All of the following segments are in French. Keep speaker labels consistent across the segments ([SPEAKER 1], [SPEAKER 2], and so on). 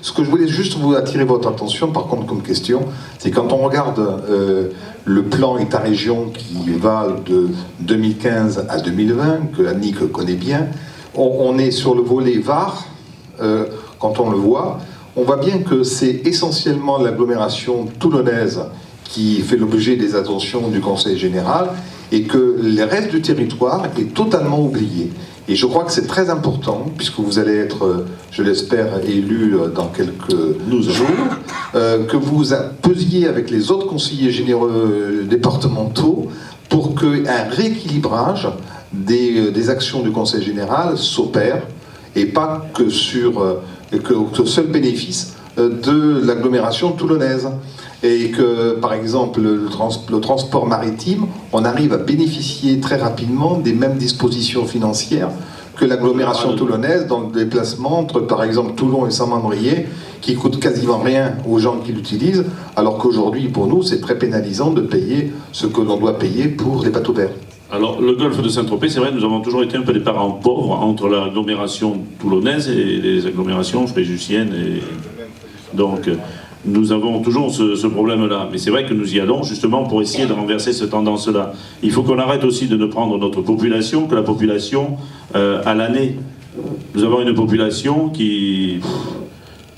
[SPEAKER 1] Ce que je voulais juste vous attirer votre attention, par contre, comme question, c'est quand on regarde le plan État-région qui va de 2015 à 2020, que la NIC connaît bien, on est sur le volet Var, quand on le voit, on voit bien que c'est essentiellement l'agglomération toulonnaise qui fait l'objet des attentions du Conseil général et que le reste du territoire est totalement oublié. Et je crois que c'est très important, puisque vous allez être, je l'espère, élu dans quelques jours, que vous pesiez avec les autres conseillers généraux départementaux pour qu'un rééquilibrage des actions du Conseil général s'opère et pas que au seul bénéfice de l'agglomération toulonnaise. Et que, par exemple, le transport maritime, on arrive à bénéficier très rapidement des mêmes dispositions financières que l'agglomération toulonnaise dans le déplacement entre, par exemple, Toulon et Saint-Mandrier, qui coûte quasiment rien aux gens qui l'utilisent, alors qu'aujourd'hui, pour nous, c'est très pénalisant de payer ce que l'on doit payer pour les bateaux verts.
[SPEAKER 2] Alors, le golfe de Saint-Tropez, c'est vrai, nous avons toujours été un peu des parents pauvres entre l'agglomération toulonnaise et les agglomérations fréjussiennes. Donc, nous avons toujours ce problème-là. Mais c'est vrai que nous y allons justement pour essayer de renverser cette tendance-là. Il faut qu'on arrête aussi de ne prendre notre population que la population à l'année. Nous avons une population qui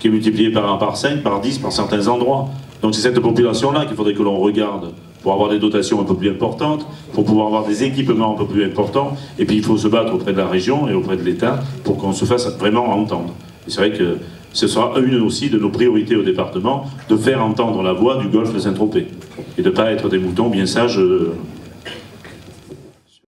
[SPEAKER 2] est multipliée par 5, par 10, par certains endroits. Donc c'est cette population-là qu'il faudrait que l'on regarde pour avoir des dotations un peu plus importantes, pour pouvoir avoir des équipements un peu plus importants. Et puis il faut se battre auprès de la région et auprès de l'État pour qu'on se fasse vraiment entendre. Et c'est vrai que ce sera une aussi de nos priorités au département, de faire entendre la voix du golfe de Saint-Tropez et de ne pas être des moutons bien sages